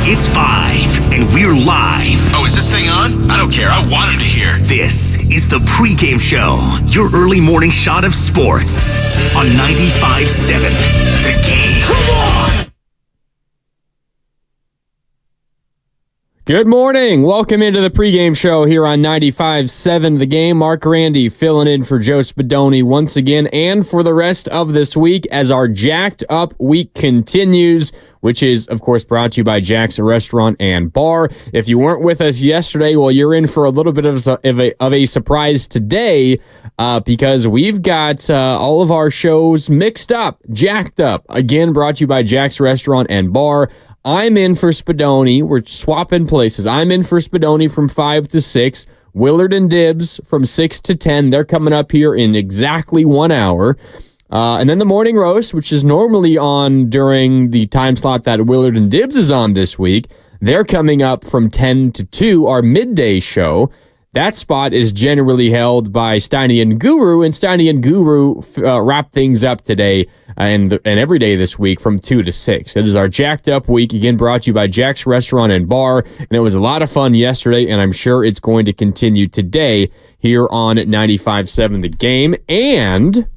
It's 5, and we're live. Oh, is this thing on? I don't care. I want him to hear. This is the Pregame Show, your early morning shot of sports on 95.7 The Game. Come on! Good morning. Welcome into the Pregame Show here on 95.7 The Game. Marc, Grandi filling in for Joe Spadoni once again and for the rest of this week as our Jacked Up week continues, which is, of course, brought to you by Jack's Restaurant and Bar. If you weren't with us yesterday, well, you're in for a little bit of a surprise today because we've got all of our shows mixed up, jacked up. Again, brought to you by Jack's Restaurant and Bar. I'm in for Spadoni. We're swapping places. I'm in for Spadoni from 5 to 6. Willard and Dibbs from 6 to 10. They're coming up here in exactly 1 hour. And then the morning roast, which is normally on during the time slot that Willard and Dibbs is on this week. They're coming up from 10 to 2, our midday show. That spot is generally held by Steiny and Guru, and Steiny and Guru wrap things up today and every day this week from 2 to 6. It is our Jacked Up week, again brought to you by Jack's Restaurant and Bar, and it was a lot of fun yesterday, and I'm sure it's going to continue today here on 95.7 The Game. And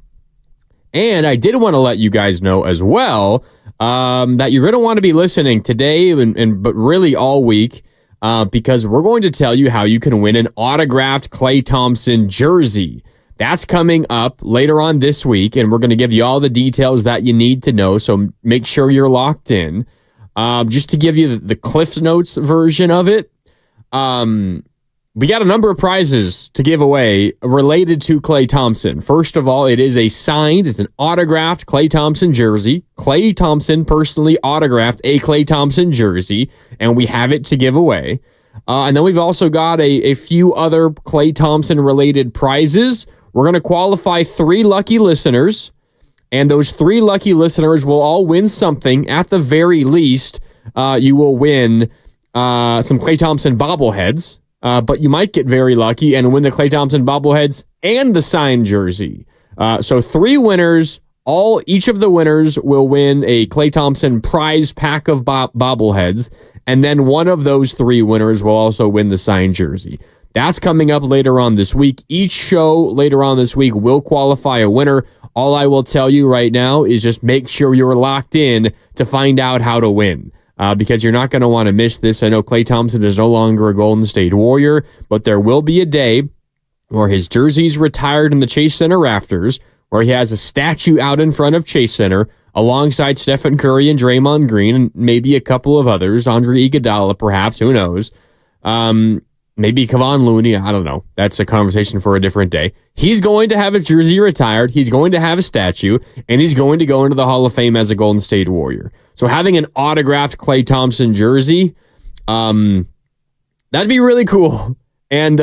I did want to let you guys know as well that you're going to want to be listening today but really all week. Because we're going to tell you how you can win an autographed Klay Thompson jersey. That's coming up later on this week, and we're going to give you all the details that you need to know, so make sure you're locked in. Just to give you the Cliff Notes version of it, we got a number of prizes to give away related to Klay Thompson. First of all, it's an autographed Klay Thompson jersey. Klay Thompson personally autographed a Klay Thompson jersey, and we have it to give away. And then we've also got a few other Klay Thompson related prizes. We're going to qualify 3 lucky listeners, and those 3 lucky listeners will all win something. At the very least, you will win some Klay Thompson bobbleheads. But you might get very lucky and win the Klay Thompson bobbleheads and the signed jersey. So 3 winners, each of the winners will win a Klay Thompson prize pack of bobbleheads, and then one of those 3 winners will also win the signed jersey. That's coming up later on this week. Each show later on this week will qualify a winner. All I will tell you right now is just make sure you're locked in to find out how to win. Because you're not going to want to miss this. I know Klay Thompson is no longer a Golden State Warrior, but there will be a day where his jersey's retired in the Chase Center rafters, where he has a statue out in front of Chase Center alongside Stephen Curry and Draymond Green and maybe a couple of others, Andre Iguodala perhaps, who knows. Maybe Kevon Looney, I don't know. That's a conversation for a different day. He's going to have his jersey retired, he's going to have a statue, and he's going to go into the Hall of Fame as a Golden State Warrior. So having an autographed Klay Thompson jersey, that'd be really cool. And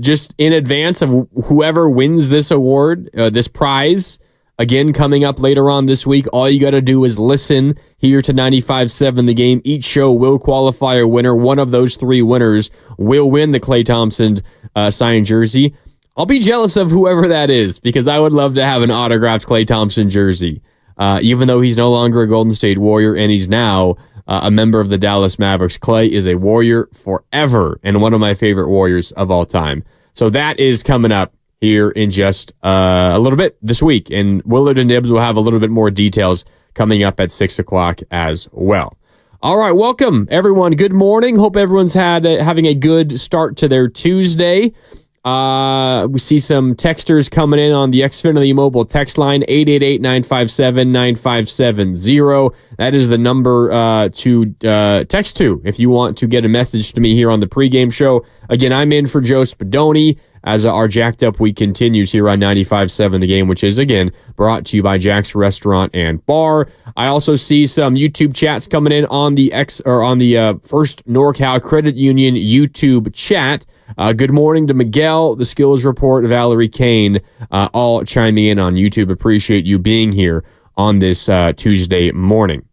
just in advance of whoever wins this award, this prize, again, coming up later on this week, all you got to do is listen here to 95.7 The Game. Each show will qualify a winner. One of those 3 winners will win the Klay Thompson signed jersey. I'll be jealous of whoever that is because I would love to have an autographed Klay Thompson jersey, even though he's no longer a Golden State Warrior and he's now a member of the Dallas Mavericks. Klay is a Warrior forever and one of my favorite Warriors of all time. So that is coming up here in just a little bit this week. And Willard and Dibbs will have a little bit more details coming up at 6 o'clock as well. All right, welcome, everyone. Good morning. Hope everyone's having a good start to their Tuesday. We see some texters coming in on the Xfinity mobile text line, 888-957-9570. That is the number to text to if you want to get a message to me here on the pregame show. Again, I'm in for Joe Spadoni as our Jacked Up week continues here on 95.7 The Game, which is, again, brought to you by Jack's Restaurant and Bar. I also see some YouTube chats coming in on the First NorCal Credit Union YouTube chat. Good morning to Miguel, the Skills Report, Valerie Kane, all chiming in on YouTube. Appreciate you being here on this Tuesday morning.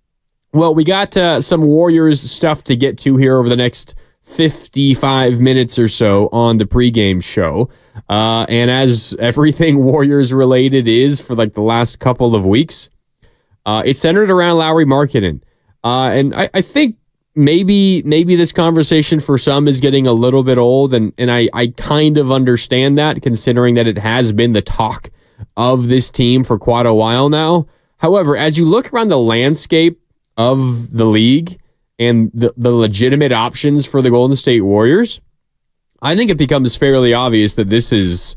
Well, we got some Warriors stuff to get to here over the next 55 minutes or so on the pregame show. And as everything Warriors related is for like the last couple of weeks, it's centered around Lauri Markkanen. And I think maybe this conversation for some is getting a little bit old, and I kind of understand that, considering that it has been the talk of this team for quite a while now. However, as you look around the landscape of the league and the legitimate options for the Golden State Warriors, I think it becomes fairly obvious that this is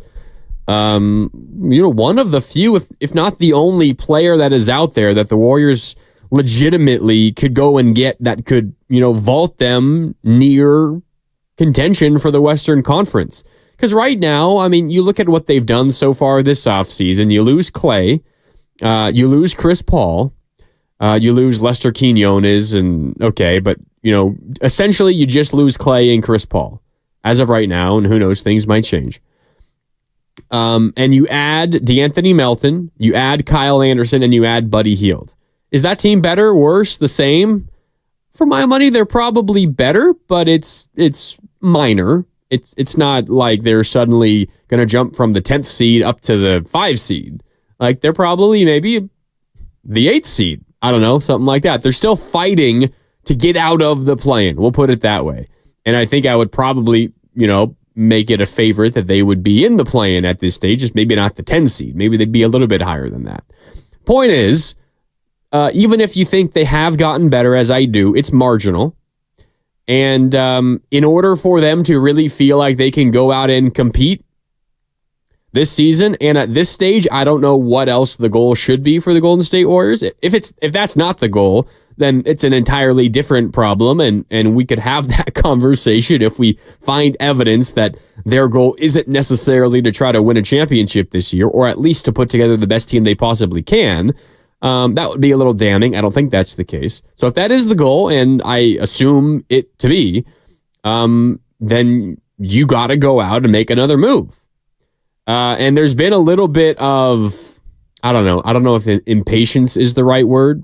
one of the few, if not the only player that is out there that the Warriors legitimately could go and get that could, vault them near contention for the Western Conference. Because right now, I mean, you look at what they've done so far this offseason. You lose Klay, you lose Chris Paul, you lose Lester Quinones, but essentially you just lose Klay and Chris Paul as of right now, and who knows, things might change. And you add DeAnthony Melton, you add Kyle Anderson, and you add Buddy Hield. Is that team better, worse, the same? For my money, they're probably better, but it's minor. It's not like they're suddenly going to jump from the 10th seed up to the 5 seed. Like, they're probably maybe the 8th seed. I don't know, something like that. They're still fighting to get out of the play-in. We'll put it that way. And I think I would probably, make it a favorite that they would be in the play-in at this stage, just maybe not the 10 seed. Maybe they'd be a little bit higher than that. Point is, even if you think they have gotten better, as I do, it's marginal. And in order for them to really feel like they can go out and compete this season, and at this stage, I don't know what else the goal should be for the Golden State Warriors. If that's not the goal, then it's an entirely different problem, and we could have that conversation if we find evidence that their goal isn't necessarily to try to win a championship this year, or at least to put together the best team they possibly can. That would be a little damning. I don't think that's the case. So if that is the goal, and I assume it to be, then you got to go out and make another move. And there's been a little bit of, I don't know if impatience is the right word,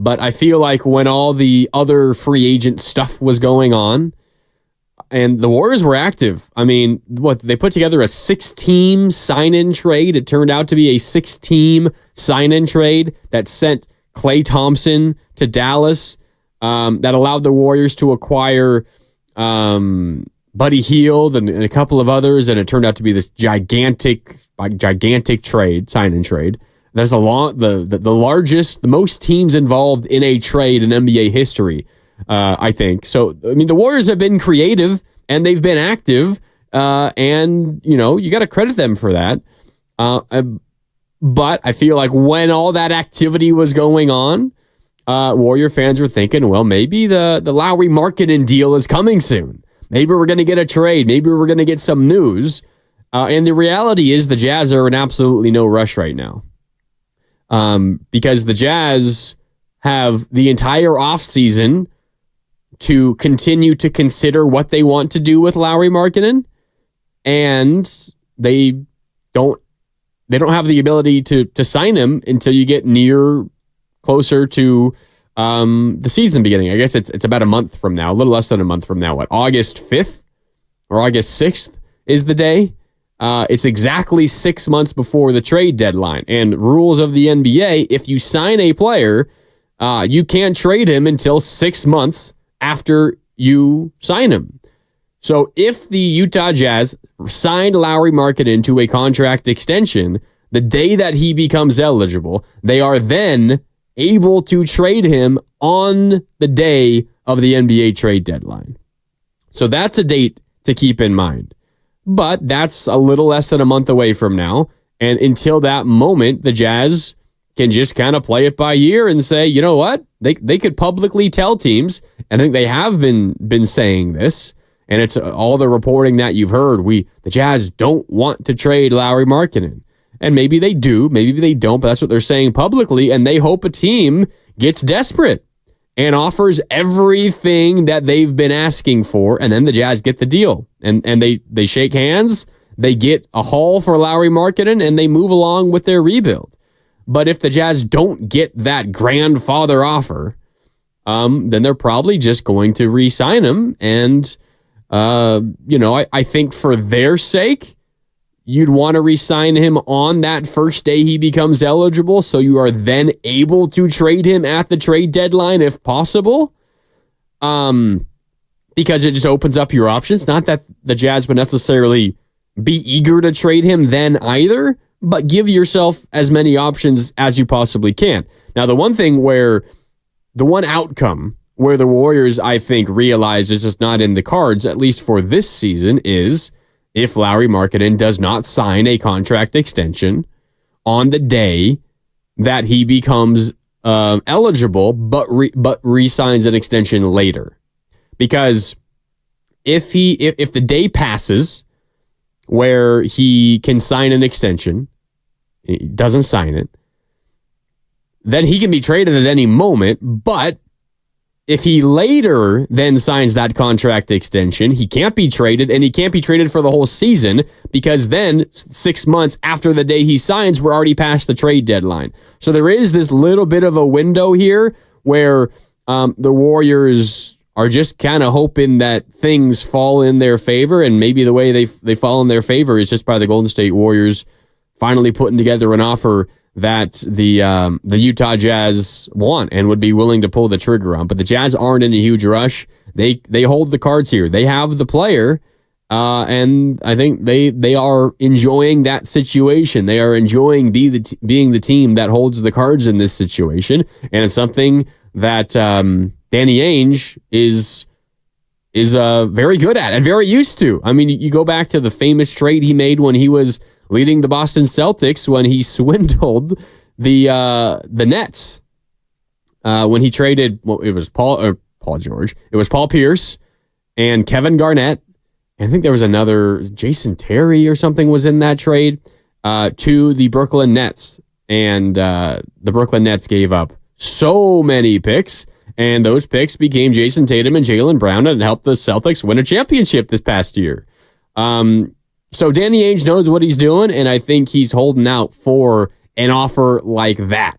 but I feel like when all the other free agent stuff was going on, and the Warriors were active. I mean, they put together a 6-team sign-in trade. It turned out to be a 6-team sign-in trade that sent Klay Thompson to Dallas, that allowed the Warriors to acquire Buddy Hield and a couple of others, and it turned out to be this gigantic trade, sign-in trade. There's the largest, the most teams involved in a trade in NBA history. I think. So, I mean, the Warriors have been creative and they've been active, and, you got to credit them for that. But I feel like when all that activity was going on, Warrior fans were thinking, well, maybe the Lowry Markkanen deal is coming soon. Maybe we're going to get a trade. Maybe we're going to get some news. And the reality is the Jazz are in absolutely no rush right now. Because the Jazz have the entire offseason to continue to consider what they want to do with Lowry Markkanen, and they don't have the ability to sign him until you get closer to the season beginning. I guess it's about a month from now, a little less than a month from now. What, August 5th or August 6th is the day? It's exactly 6 months before the trade deadline. And rules of the NBA, if you sign a player, you can't trade him until 6 months after you sign him. So if the Utah Jazz signed Lowry Markkanen to a contract extension, the day that he becomes eligible, they are then able to trade him on the day of the NBA trade deadline. So that's a date to keep in mind. But that's a little less than a month away from now. And until that moment, the Jazz can just kind of play it by ear and say, you know what? They could publicly tell teams, and I think they have been saying this, and it's all the reporting that you've heard. The Jazz don't want to trade Lowry Markkanen. And maybe they do, maybe they don't, but that's what they're saying publicly, and they hope a team gets desperate and offers everything that they've been asking for, and then the Jazz get the deal. And they shake hands, they get a haul for Lowry Markkanen, and they move along with their rebuild. But if the Jazz don't get that grandfather offer, then they're probably just going to re-sign him. And, I think for their sake, you'd want to re-sign him on that first day he becomes eligible, so you are then able to trade him at the trade deadline if possible. because it just opens up your options. Not that the Jazz would necessarily be eager to trade him then either, but give yourself as many options as you possibly can. Now, the one outcome where the Warriors, I think, realize it's just not in the cards, at least for this season, is if Lauri Markkanen does not sign a contract extension on the day that he becomes eligible, but re-signs an extension later. Because if the day passes where he can sign an extension, he doesn't sign it, then he can be traded at any moment. But if he later then signs that contract extension, he can't be traded, and he can't be traded for the whole season, because then 6 months after the day he signs, we're already past the trade deadline. So there is this little bit of a window here where the Warriors are just kind of hoping that things fall in their favor, and maybe the way they fall in their favor is just by the Golden State Warriors finally putting together an offer that the Utah Jazz want and would be willing to pull the trigger on. But the Jazz aren't in a huge rush. They hold the cards here. They have the player, and I think they are enjoying that situation. They are enjoying being the team that holds the cards in this situation, and it's something that Danny Ainge is very good at and very used to. I mean, you go back to the famous trade he made when he was leading the Boston Celtics, when he swindled the Nets, when he traded, well, it was Paul George. It was Paul Pierce and Kevin Garnett. And I think there was another, Jason Terry or something was in that trade, to the Brooklyn Nets. And the Brooklyn Nets gave up so many picks, and those picks became Jason Tatum and Jaylen Brown, and helped the Celtics win a championship this past year. So Danny Ainge knows what he's doing, and I think he's holding out for an offer like that.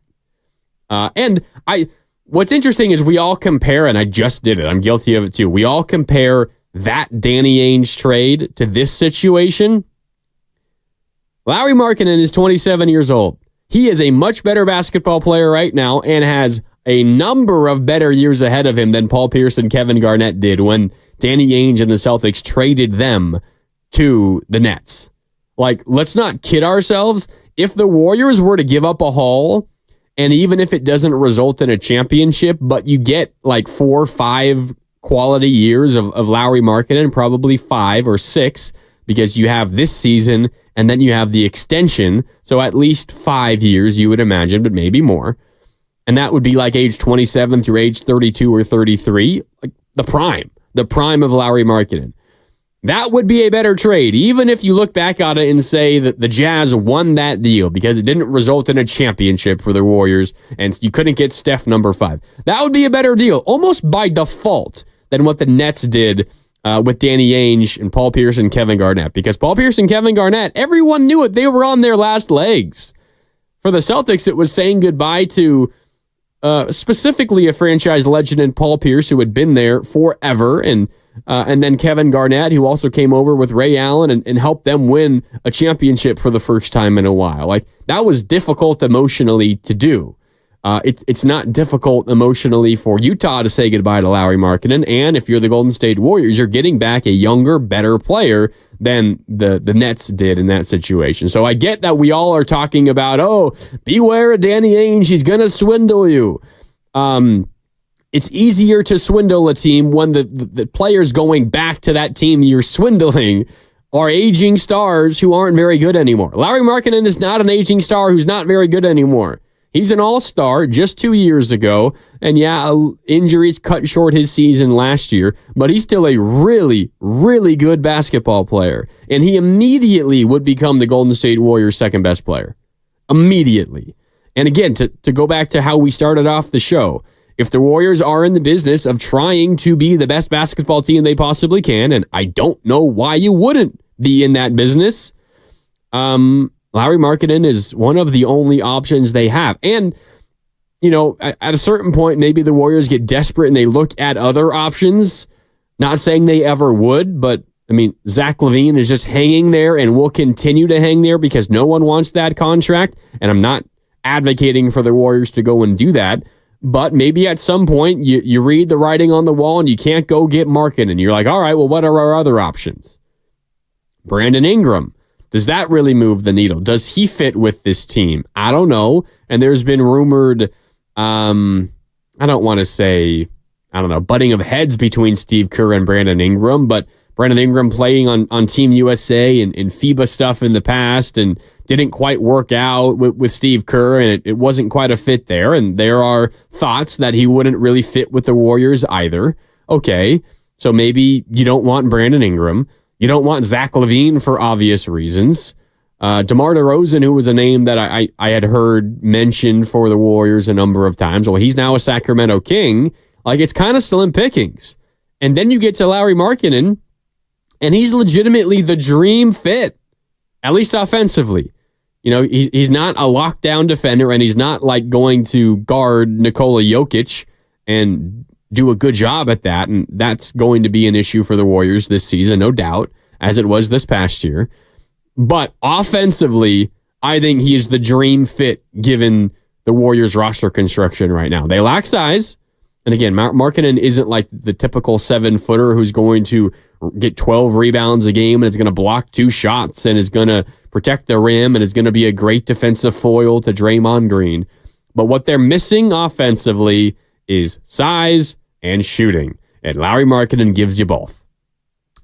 What's interesting is we all compare, and I just did it, I'm guilty of it too, we all compare that Danny Ainge trade to this situation. Lauri Markkanen is 27 years old. He is a much better basketball player right now and has a number of better years ahead of him than Paul Pierce and Kevin Garnett did when Danny Ainge and the Celtics traded them to the Nets. Like, let's not kid ourselves. If the Warriors were to give up a haul, and even if it doesn't result in a championship, but you get like 4 or 5 quality years of Lauri Markkanen, probably 5 or 6, because you have this season and then you have the extension. So at least 5 years, you would imagine, but maybe more. And that would be like age 27 through age 32 or 33, like the prime of Lauri Markkanen. That would be a better trade, even if you look back on it and say that the Jazz won that deal because it didn't result in a championship for the Warriors and you couldn't get Steph number 5. That would be a better deal, almost by default, than what the Nets did with Danny Ainge and Paul Pierce and Kevin Garnett. Because Paul Pierce and Kevin Garnett, everyone knew it. They were on their last legs. For the Celtics, it was saying goodbye to specifically a franchise legend in Paul Pierce, who had been there forever, and then Kevin Garnett, who also came over with Ray Allen and helped them win a championship for the first time in a while. Like, that was difficult emotionally to do. It's not difficult emotionally for Utah to say goodbye to Lauri Markkanen, and if you're the Golden State Warriors, you're getting back a younger, better player than the Nets did in that situation. So I get that we all are talking about, oh, beware of Danny Ainge, he's going to swindle you. It's easier to swindle a team when the players going back to that team you're swindling are aging stars who aren't very good anymore. Lauri Markkanen is not an aging star who's not very good anymore. He's an all-star just 2 years ago, and yeah, injuries cut short his season last year, but he's still a really, really good basketball player, and he immediately would become the Golden State Warriors' second best player. Immediately. And again, to go back to how we started off the show, if the Warriors are in the business of trying to be the best basketball team they possibly can, and I don't know why you wouldn't be in that business, Lauri Markkanen is one of the only options they have. And, you know, at a certain point, maybe the Warriors get desperate and they look at other options. Not saying they ever would, but, I mean, Zach LaVine is just hanging there and will continue to hang there because no one wants that contract. And I'm not advocating for the Warriors to go and do that. But maybe at some point you read the writing on the wall and you can't go get Markkanen. And you're like, all right, well, what are our other options? Brandon Ingram. Does that really move the needle? Does he fit with this team? I don't know. And there's been rumored, I don't want to say, butting of heads between Steve Kerr and Brandon Ingram, but Brandon Ingram playing on Team USA and FIBA stuff in the past and didn't quite work out with Steve Kerr, and it wasn't quite a fit there. And there are thoughts that he wouldn't really fit with the Warriors either. Okay, so maybe you don't want Brandon Ingram. You don't want Zach LaVine for obvious reasons. DeMar DeRozan, who was a name that I had heard mentioned for the Warriors a number of times. Well, he's now a Sacramento King. Like, it's kind of slim pickings. And then you get to Lauri Markkanen, and he's legitimately the dream fit, at least offensively. You know, he's not a lockdown defender, and he's not like going to guard Nikola Jokic and do a good job at that. And that's going to be an issue for the Warriors this season, no doubt, as it was this past year. But offensively, I think he is the dream fit given the Warriors roster construction right now. They lack size. And again, Markkanen isn't like the typical 7-footer who's going to get 12 rebounds a game and is going to block 2 shots and is going to protect the rim and is going to be a great defensive foil to Draymond Green. But what they're missing offensively is size and shooting. And Lauri Markkanen gives you both.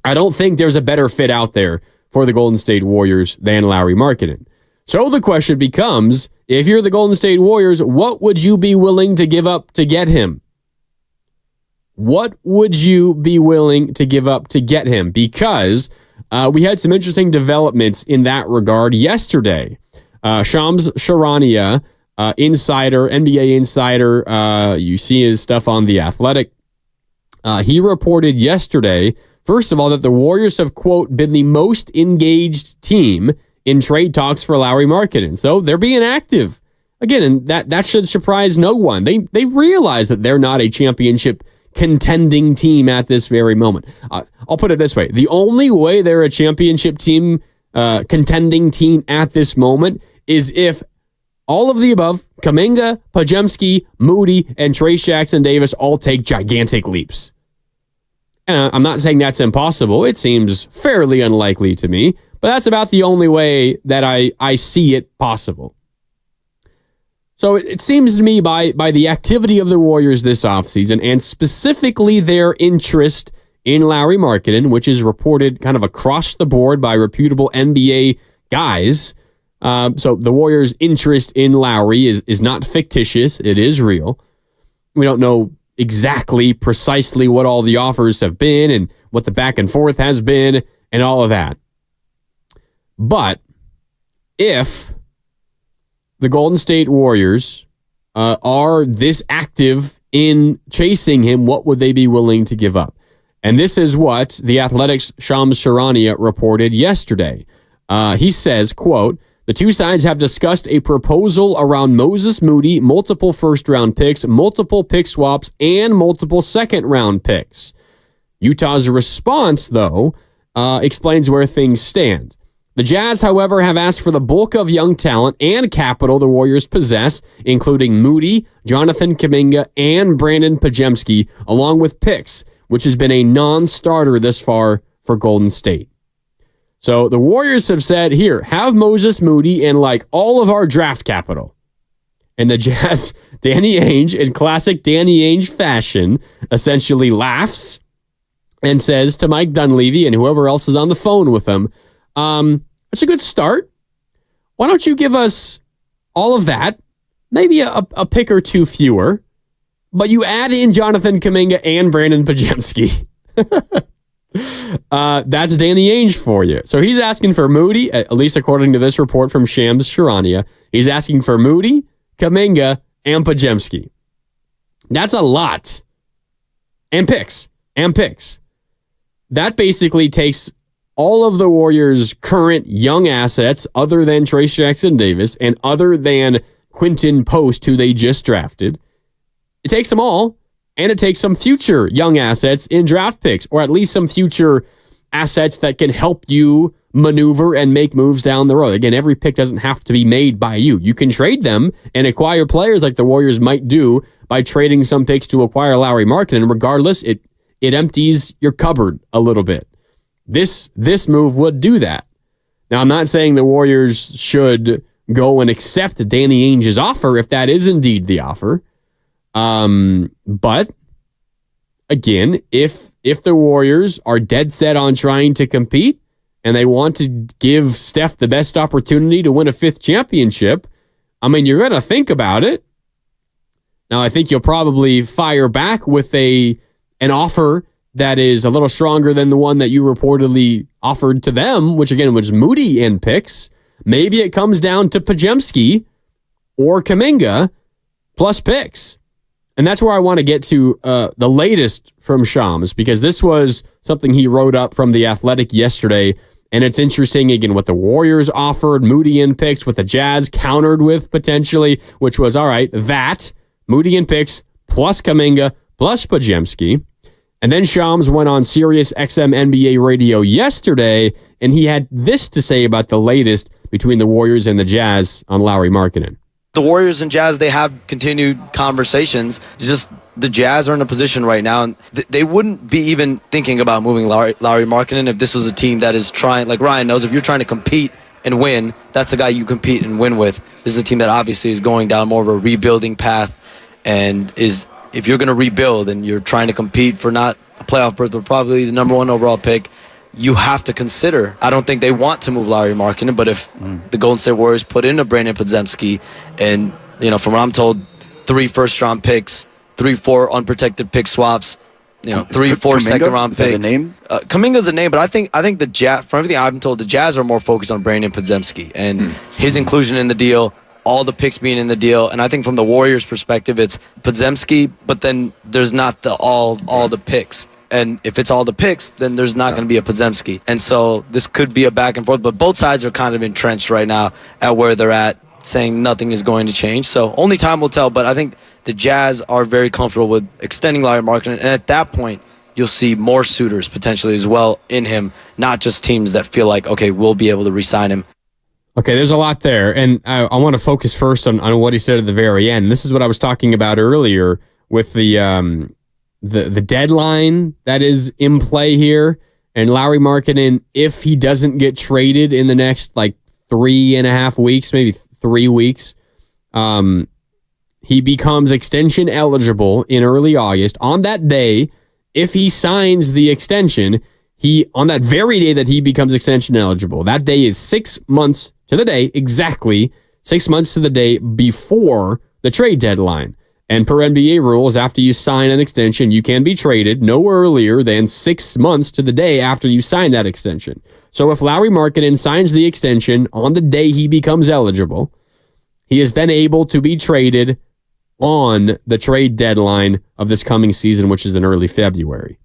I don't think there's a better fit out there for the Golden State Warriors than Lauri Markkanen. So the question becomes, if you're the Golden State Warriors, what would you be willing to give up to get him? What would you be willing to give up to get him? Because we had some interesting developments in that regard yesterday. Shams Charania, NBA insider, you see his stuff on The Athletic. He reported yesterday, first of all, that the Warriors have, quote, been the most engaged team in trade talks for Lauri Markkanen. So they're being active. Again, and that should surprise no one. They realize that they're not a championship contending team at this very moment. I'll put it this way. The only way they're a championship team, contending team at this moment is if all of the above, Kuminga, Podziemski, Moody, and Trayce Jackson-Davis all take gigantic leaps. And I'm not saying that's impossible. It seems fairly unlikely to me, but that's about the only way that I see it possible. So it seems to me by the activity of the Warriors this offseason, and specifically their interest in Lauri Markkanen, which is reported kind of across the board by reputable NBA guys. So the Warriors' interest in Lauri is not fictitious. It is real. We don't know exactly precisely what all the offers have been and what the back and forth has been and all of that. But if the Golden State Warriors are this active in chasing him, what would they be willing to give up? And this is what The Athletic's Shams Charania reported yesterday. He says, quote, the two sides have discussed a proposal around Moses Moody, multiple first-round picks, multiple pick swaps, and multiple second-round picks. Utah's response, though, explains where things stand. The Jazz, however, have asked for the bulk of young talent and capital the Warriors possess, including Moody, Jonathan Kuminga, and Brandon Podziemski, along with picks, which has been a non-starter this far for Golden State. So the Warriors have said, here, have Moses Moody and like all of our draft capital. And the Jazz, Danny Ainge, in classic Danny Ainge fashion, essentially laughs and says to Mike Dunleavy and whoever else is on the phone with him, that's a good start. Why don't you give us all of that, maybe a pick or two fewer, but you add in Jonathan Kuminga and Brandon Podziemski. That's Danny Ainge for you. So he's asking for Moody, at least according to this report from Shams Charania. He's asking for Moody, Kuminga, and Podziemski. That's a lot. And picks. That basically takes all of the Warriors' current young assets, other than Trayce Jackson-Davis and other than Quinton Post, who they just drafted. It takes them all. And it takes some future young assets in draft picks, or at least some future assets that can help you maneuver and make moves down the road. Again, every pick doesn't have to be made by you. You can trade them and acquire players like the Warriors might do by trading some picks to acquire Lauri Markkanen. And regardless, it empties your cupboard a little bit. This move would do that. Now, I'm not saying the Warriors should go and accept Danny Ainge's offer if that is indeed the offer. But again, if the Warriors are dead set on trying to compete and they want to give Steph the best opportunity to win a 5th championship, I mean, you're going to think about it. Now, I think you'll probably fire back with an offer that is a little stronger than the one that you reportedly offered to them, which again was Moody in picks. Maybe it comes down to Pajemski or Kuminga plus picks. And that's where I want to get to the latest from Shams, because this was something he wrote up from The Athletic yesterday. And it's interesting, again, what the Warriors offered, Moody in picks, what the Jazz countered with potentially, which was, all right, that, Moody in picks, plus Kuminga, plus Pajemski. And then Shams went on Sirius XM NBA radio yesterday, and he had this to say about the latest between the Warriors and the Jazz on Lauri Markkanen. The Warriors and Jazz, they have continued conversations. It's just the Jazz are in a position right now, and they wouldn't be even thinking about moving Lauri Markkanen if this was a team that is trying, like Ryan knows, if you're trying to compete and win, that's a guy you compete and win with. This is a team that obviously is going down more of a rebuilding path, and if you're going to rebuild and you're trying to compete for not a playoff berth, but probably the number 1 overall pick, you have to consider. I don't think they want to move Lauri Markkanen, but if the Golden State Warriors put in a Brandon Podziemski and, from what I'm told, 3 first-round picks, 3-4 unprotected pick swaps, 3-4 second-round picks. Is that a name? Kuminga's a name, but I think the Jazz, from everything I've been told, the Jazz are more focused on Brandon Podziemski and his inclusion in the deal, all the picks being in the deal. And I think from the Warriors' perspective, it's Podziemski, but then there's not all the picks. And if it's all the picks, then there's not going to be a Podziemski. And so this could be a back and forth, but both sides are kind of entrenched right now at where they're at, saying nothing is going to change. So only time will tell, but I think the Jazz are very comfortable with extending Lauri Markkanen. And at that point, you'll see more suitors potentially as well in him, not just teams that feel like, okay, we'll be able to re-sign him. Okay, there's a lot there, and I want to focus first on what he said at the very end. This is what I was talking about earlier with the deadline that is in play here, and Lauri Markkanen, if he doesn't get traded in the next 3.5 weeks, maybe 3 weeks, he becomes extension eligible in early August. On that day, if he signs the extension, on that very day that he becomes extension eligible, that day is 6 months to the day, exactly 6 months to the day before the trade deadline. And per NBA rules, after you sign an extension, you can be traded no earlier than 6 months to the day after you sign that extension. So if Lauri Markkanen signs the extension on the day he becomes eligible, he is then able to be traded on the trade deadline of this coming season, which is in early February.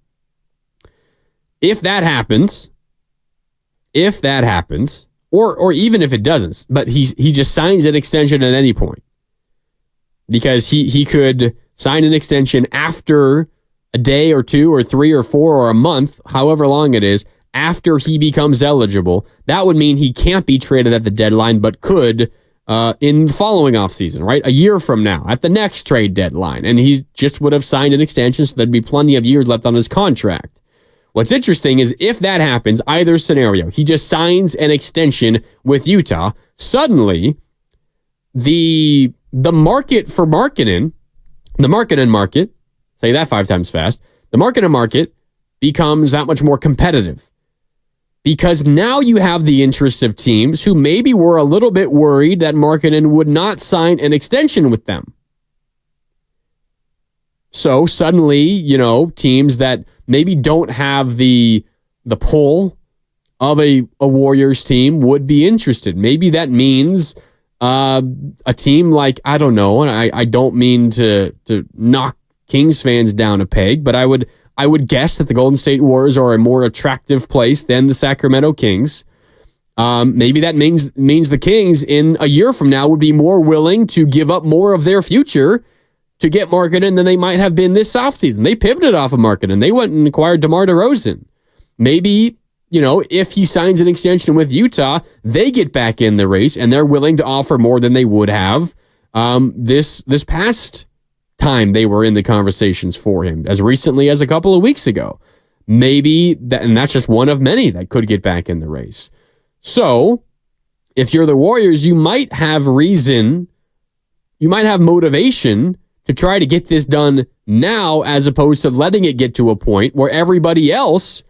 If that happens, or even if it doesn't, but he just signs an extension at any point, because he could sign an extension after a day or 2 or 3 or 4 or a month, however long it is, after he becomes eligible. That would mean he can't be traded at the deadline, but could in the following offseason, right? A year from now, at the next trade deadline. And he just would have signed an extension, so there'd be plenty of years left on his contract. What's interesting is if that happens, either scenario, he just signs an extension with Utah, suddenly the market for Markkanen, the Markkanen market, say that 5 times fast, the Markkanen market becomes that much more competitive. Because now you have the interests of teams who maybe were a little bit worried that Markkanen would not sign an extension with them. So suddenly, teams that maybe don't have the pull of a Warriors team would be interested. Maybe that means a team like, I don't know, and I don't mean to knock Kings fans down a peg, but I would guess that the Golden State Warriors are a more attractive place than the Sacramento Kings. Maybe that means the Kings in a year from now would be more willing to give up more of their future to get Markkanen than they might have been this offseason. They pivoted off of Markkanen. They went and acquired DeMar DeRozan. Maybe if he signs an extension with Utah, they get back in the race and they're willing to offer more than they would have this past time they were in the conversations for him, as recently as a couple of weeks ago. Maybe that, and that's just one of many that could get back in the race. So if you're the Warriors, you might have motivation to try to get this done now, as opposed to letting it get to a point where everybody else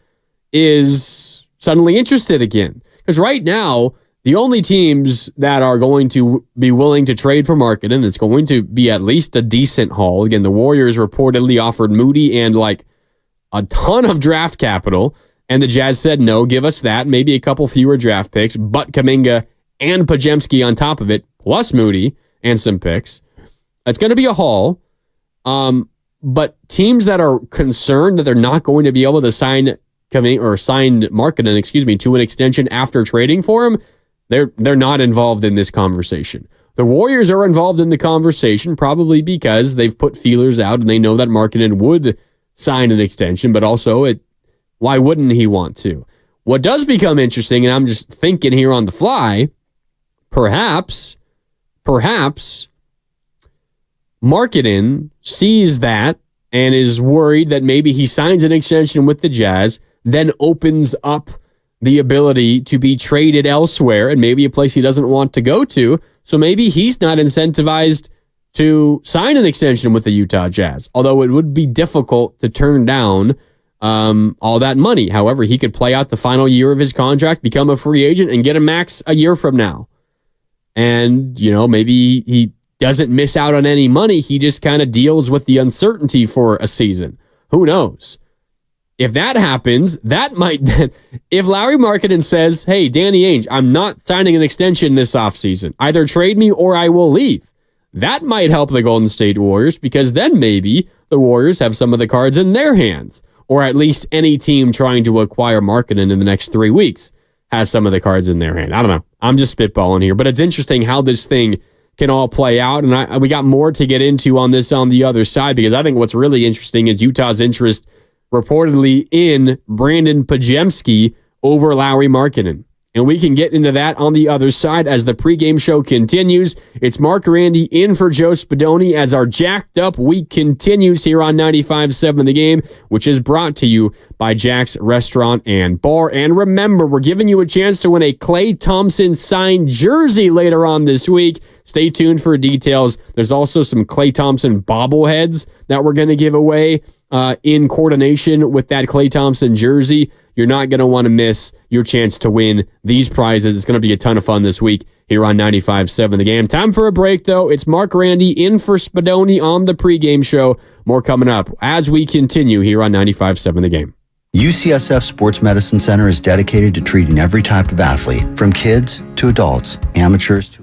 is suddenly interested again. Because right now, the only teams that are going to be willing to trade for Markkanen, it's going to be at least a decent haul. Again, the Warriors reportedly offered Moody and a ton of draft capital, and the Jazz said, no, give us that, maybe a couple fewer draft picks, but Kuminga and Podziemski on top of it, plus Moody and some picks. It's going to be a haul. But teams that are concerned that they're not going to be able to signed Markkanen, to an extension after trading for him, they're not involved in this conversation. The Warriors are involved in the conversation probably because they've put feelers out and they know that Markkanen would sign an extension, but also why wouldn't he want to? What does become interesting, and I'm just thinking here on the fly, perhaps Markkanen sees that and is worried that maybe he signs an extension with the Jazz, then opens up the ability to be traded elsewhere and maybe a place he doesn't want to go to. So maybe he's not incentivized to sign an extension with the Utah Jazz, although it would be difficult to turn down all that money. However, he could play out the final year of his contract, become a free agent, and get a max a year from now. And, maybe he doesn't miss out on any money. He just kind of deals with the uncertainty for a season. Who knows? If that happens, that might then, if Lauri Markkanen says, hey, Danny Ainge, I'm not signing an extension this offseason. Either trade me or I will leave. That might help the Golden State Warriors, because then maybe the Warriors have some of the cards in their hands, or at least any team trying to acquire Markkanen in the next 3 weeks has some of the cards in their hand. I don't know. I'm just spitballing here, but it's interesting how this thing can all play out, and we got more to get into on this on the other side, because I think what's really interesting is Utah's interest reportedly in Brandon Podziemski over Lauri Markkanen. And we can get into that on the other side as the pregame show continues. It's Marc Grandi in for Joe Spadoni as our jacked up week continues here on 95.7 The Game, which is brought to you by Jack's Restaurant and Bar. And remember, we're giving you a chance to win a Klay Thompson signed jersey later on this week. Stay tuned for details. There's also some Klay Thompson bobbleheads that we're going to give away in coordination with that Klay Thompson jersey. You're not going to want to miss your chance to win these prizes. It's going to be a ton of fun this week here on 95.7 The Game. Time for a break, though. It's Marc Grandi in for Spadoni on the pregame show. More coming up as we continue here on 95.7 The Game. UCSF Sports Medicine Center is dedicated to treating every type of athlete, from kids to adults, amateurs to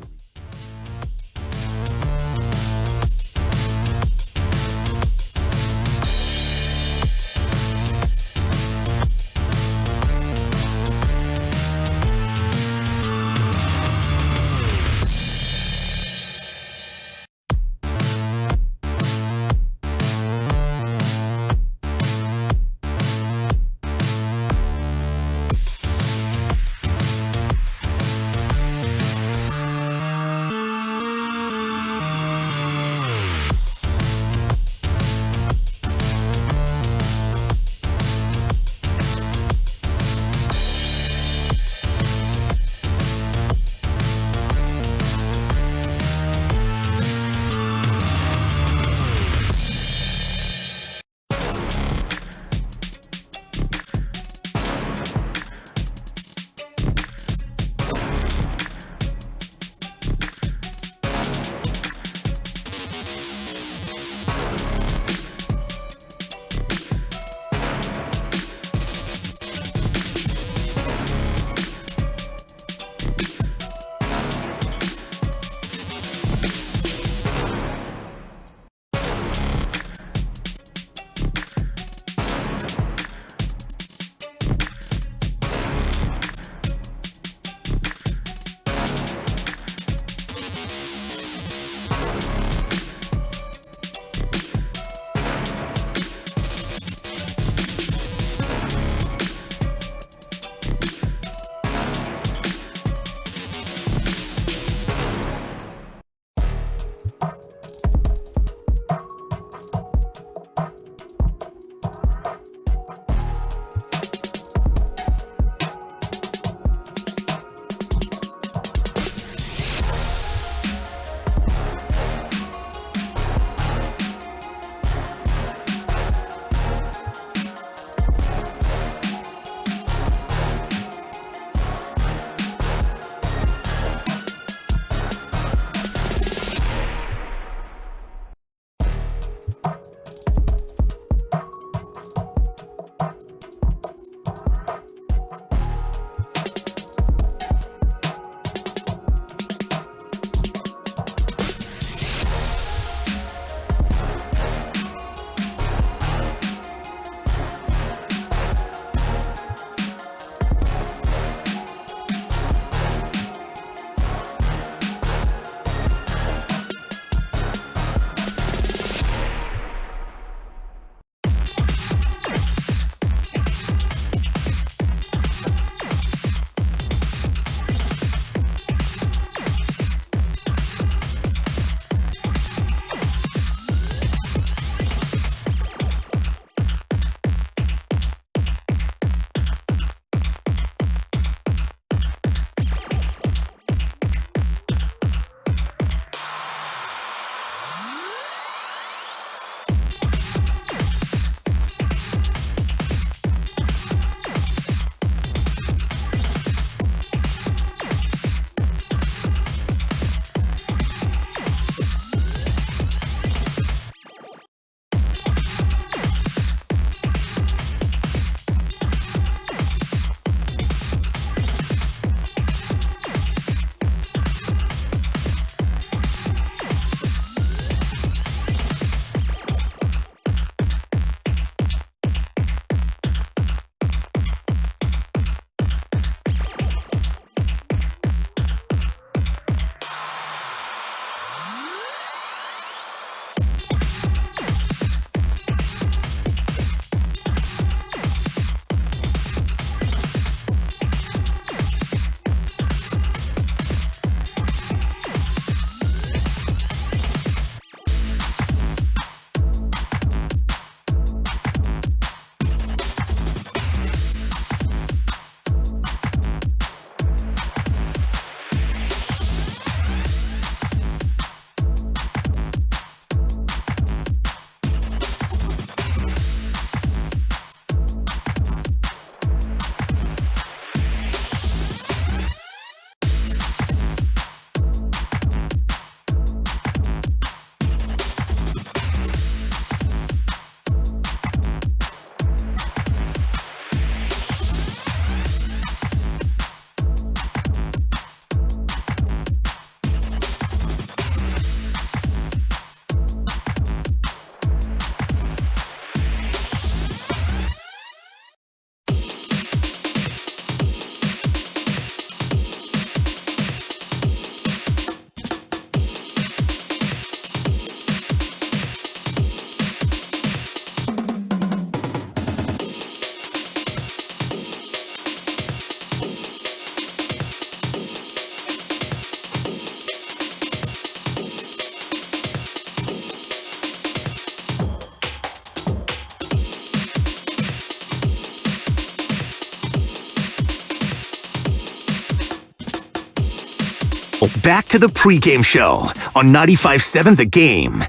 Back to the pregame show on 95.7 The Game.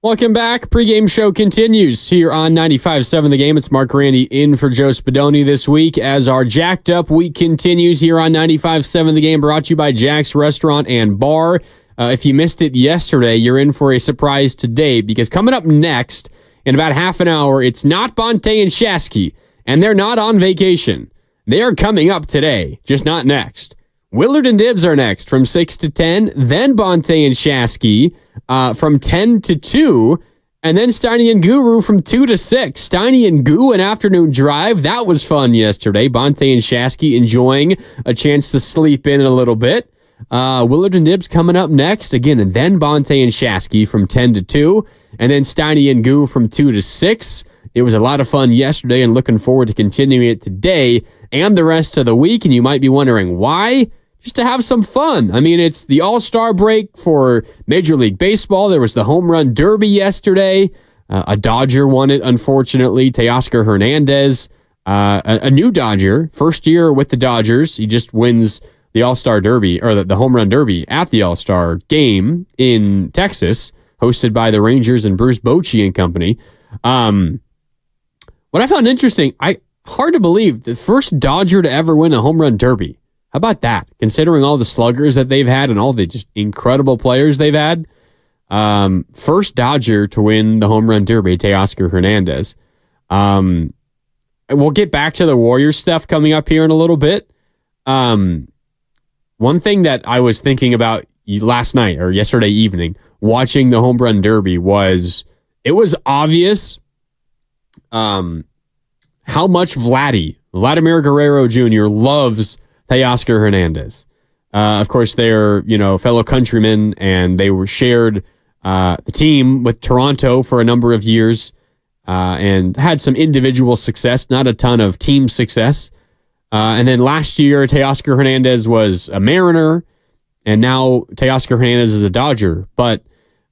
Welcome back. Pregame show continues here on 95.7 The Game. It's Marc Grandi in for Joe Spadoni this week as our jacked up week continues here on 95.7 The Game, brought to you by Jack's Restaurant and Bar. If you missed it yesterday, you're in for a surprise today because coming up next in about half an hour, it's not Bonte and Shasky, and they're not on vacation. They are coming up today, just not next. Willard and Dibbs are next from 6 to 10, then Bonte and Shasky from 10 to 2, and then Steiny and Guru from 2 to 6. Steiny and Goo, an afternoon drive. That was fun yesterday. Bonte and Shasky enjoying a chance to sleep in a little bit. Willard and Dibbs coming up next again, and then Bonte and Shasky from 10 to 2, and then Steiny and Goo from 2 to 6. It was a lot of fun yesterday and looking forward to continuing it today and the rest of the week. And you might be wondering why? Just to have some fun. I mean, it's the All-Star break for Major League Baseball. There was the Home Run Derby yesterday. A Dodger won it, unfortunately. Teoscar Hernandez, a new Dodger, first year with the Dodgers. He just wins the All-Star Derby, or the Home Run Derby at the All-Star game in Texas, hosted by the Rangers and Bruce Bochy and company. What I found interesting, hard to believe, the first Dodger to ever win a Home Run Derby. How about that? Considering all the sluggers that they've had and all the just incredible players they've had. First Dodger to win the Home Run Derby, Teoscar Hernandez. We'll get back to the Warriors stuff coming up here in a little bit. One thing that I was thinking about last night or yesterday evening, watching the Home Run Derby, was it was obvious how much Vladimir Guerrero Jr. loves Teoscar Hernandez. Of course, they're fellow countrymen, and they were shared the team with Toronto for a number of years and had some individual success, not a ton of team success. And then last year, Teoscar Hernandez was a Mariner, and now Teoscar Hernandez is a Dodger. But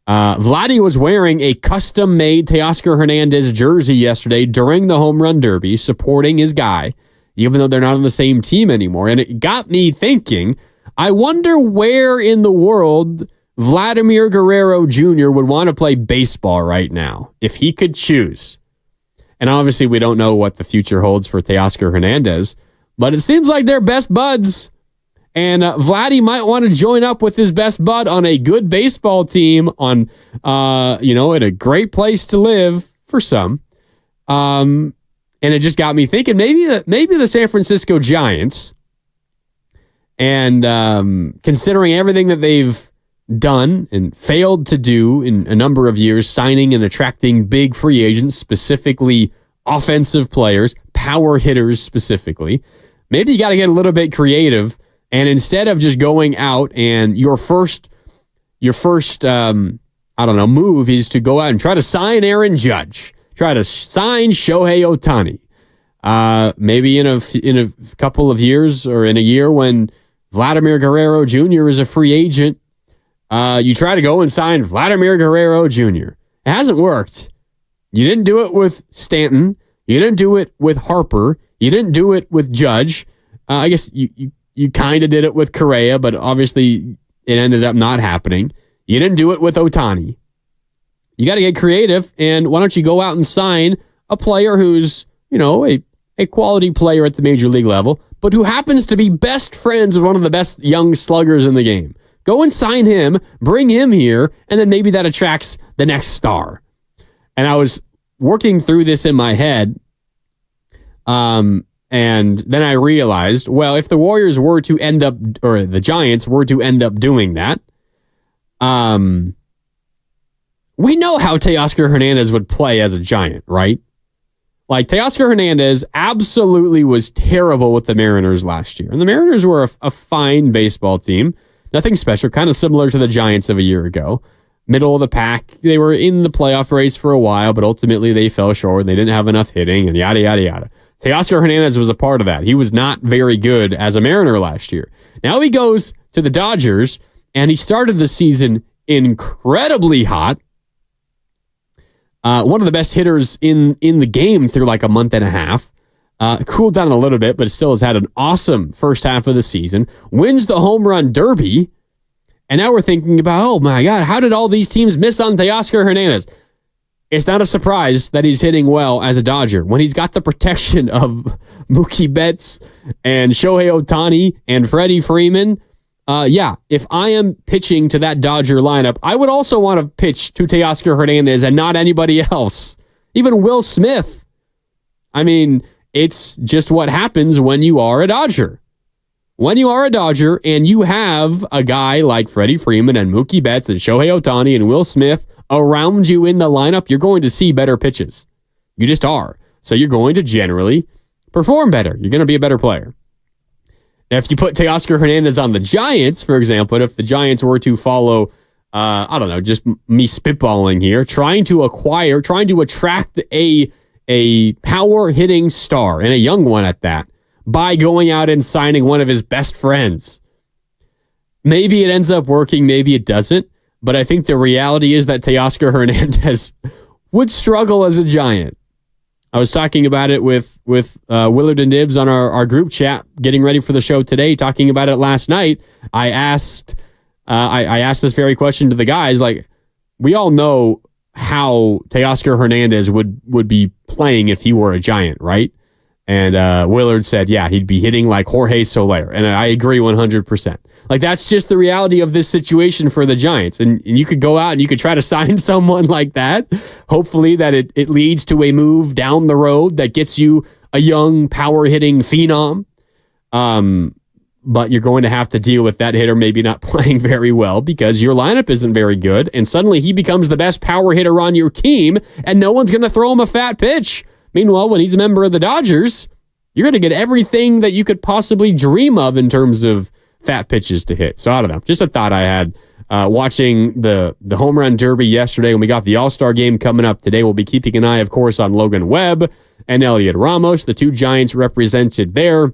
Vladdy was wearing a custom-made Teoscar Hernandez jersey yesterday during the Home Run Derby, supporting his guy, even though they're not on the same team anymore. And it got me thinking, I wonder where in the world Vladimir Guerrero Jr. would want to play baseball right now, if he could choose. And obviously, we don't know what the future holds for Teoscar Hernandez, but it seems like they're best buds. And Vladdy might want to join up with his best bud on a good baseball team on, at a great place to live for some. And it just got me thinking, maybe the San Francisco Giants, and considering everything that they've done and failed to do in a number of years, signing and attracting big free agents, specifically offensive players, power hitters specifically, maybe you got to get a little bit creative. And instead of just going out and your first move is to go out and try to sign Aaron Judge. Try to sign Shohei Ohtani. Maybe in a couple of years, or in a year when Vladimir Guerrero Jr. is a free agent, you try to go and sign Vladimir Guerrero Jr. It hasn't worked. You didn't do it with Stanton. You didn't do it with Harper. You didn't do it with Judge. I guess you kind of did it with Correa, but obviously it ended up not happening. You didn't do it with Ohtani. You got to get creative, and why don't you go out and sign a player who's, a quality player at the major league level, but who happens to be best friends with one of the best young sluggers in the game. Go and sign him, bring him here, and then maybe that attracts the next star. And I was working through this in my head, and then I realized, well, if the Warriors were to end up, or the Giants were to end up doing that, we know how Teoscar Hernandez would play as a Giant, right? Like, Teoscar Hernandez absolutely was terrible with the Mariners last year. And the Mariners were a fine baseball team. Nothing special, kind of similar to the Giants of a year ago. Middle of the pack. They were in the playoff race for a while, but ultimately they fell short. They didn't have enough hitting, and yada, yada, yada. Teoscar Hernandez was a part of that. He was not very good as a Mariner last year. Now he goes to the Dodgers, and he started the season incredibly hot. One of the best hitters in the game through like a month and a half. Cooled down a little bit, but still has had an awesome first half of the season. Wins the Home Run Derby, And now we're thinking about, oh my God, how did all these teams miss on Teoscar Hernandez? It's not a surprise that he's hitting well as a Dodger when he's got the protection of Mookie Betts and Shohei Ohtani and Freddie Freeman. If I am pitching to that Dodger lineup, I would also want to pitch to Teoscar Hernandez and not anybody else. Even Will Smith. I mean, it's just what happens when you are a Dodger. When you are a Dodger and you have a guy like Freddie Freeman and Mookie Betts and Shohei Ohtani and Will Smith around you in the lineup, you're going to see better pitches. You just are. So you're going to generally perform better. You're going to be a better player. Now, if you put Teoscar Hernandez on the Giants, for example, if the Giants were to follow, just me spitballing here, trying to attract a power hitting star, and a young one at that, by going out and signing one of his best friends. Maybe it ends up working, maybe it doesn't, but I think the reality is that Teoscar Hernandez would struggle as a Giant. I was talking about it with Willard and Dibs on our group chat, getting ready for the show today, talking about it last night. I asked this very question to the guys, like, we all know how Teoscar Hernandez would be playing if he were a Giant, right? And Willard said, yeah, he'd be hitting like Jorge Soler. And I agree 100%. Like, that's just the reality of this situation for the Giants. And you could go out and you could try to sign someone like that. Hopefully that it leads to a move down the road that gets you a young power-hitting phenom. But you're going to have to deal with that hitter maybe not playing very well because your lineup isn't very good. And suddenly he becomes the best power hitter on your team, and no one's going to throw him a fat pitch. Meanwhile, when he's a member of the Dodgers, you're going to get everything that you could possibly dream of in terms of fat pitches to hit. So I don't know. Just a thought I had watching the home run derby yesterday when we got the All-Star game coming up today. We'll be keeping an eye, of course, on Logan Webb and Elliot Ramos, the two Giants represented there.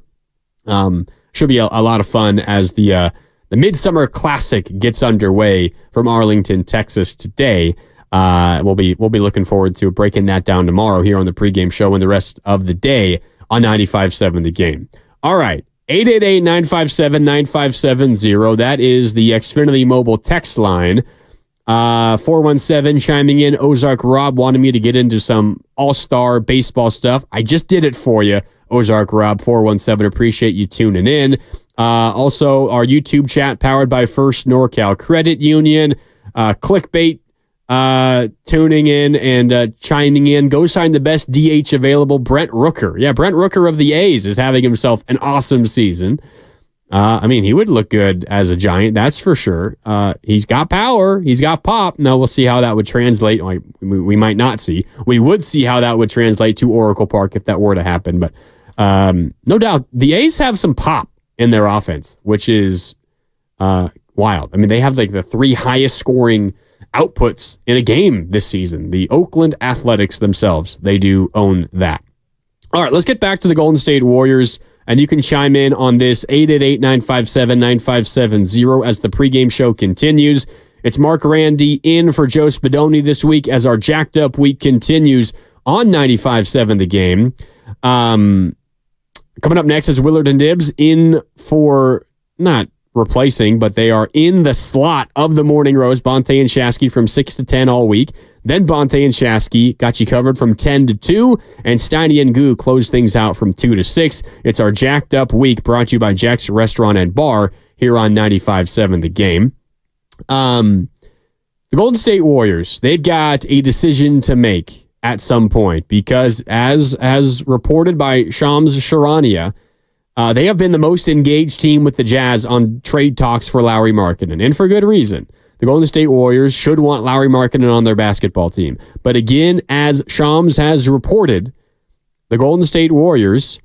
Should be a lot of fun as the Midsummer Classic gets underway from Arlington, Texas today. We'll be looking forward to breaking that down tomorrow here on the pregame show and the rest of the day on 95.7 The Game. All right, 888-957-9570. That is the Xfinity mobile text line. 417 chiming in. Ozark Rob wanted me to get into some all-star baseball stuff. I just did it for you, Ozark Rob 417. Appreciate you tuning in. Also, our YouTube chat powered by First NorCal Credit Union. Clickbait tuning in and chiming in. Go sign the best DH available, Brent Rooker. Yeah, Brent Rooker of the A's is having himself an awesome season. He would look good as a Giant, that's for sure. He's got power. He's got pop. Now we'll see how that would translate. We might not see. We would see how that would translate to Oracle Park if that were to happen. But no doubt, the A's have some pop in their offense, which is wild. I mean, they have like the three highest scoring outputs in a game this season. The Oakland Athletics themselves, they do own that. All right, let's get back to the Golden State Warriors. And you can chime in on this 888-957-9570 as the pregame show continues. It's Marc Grandi in for Joe Spadoni this week as our jacked up week continues on 95.7 The Game. Coming up next is Willard and Dibs in for, not replacing, but they are in the slot of the Morning Rose. Bonte and Shasky from 6 to 10 all week. Then Bonte and Shasky got you covered from 10 to 2, and Steiny and Goo close things out from 2 to 6. It's our jacked up week brought to you by Jack's Restaurant and Bar here on 95.7 The Game. The Golden State Warriors, they've got a decision to make at some point because as reported by Shams Charania, they have been the most engaged team with the Jazz on trade talks for Lauri Markkanen, and for good reason. The Golden State Warriors should want Lauri Markkanen on their basketball team. But again, as Shams has reported, the Golden State Warriors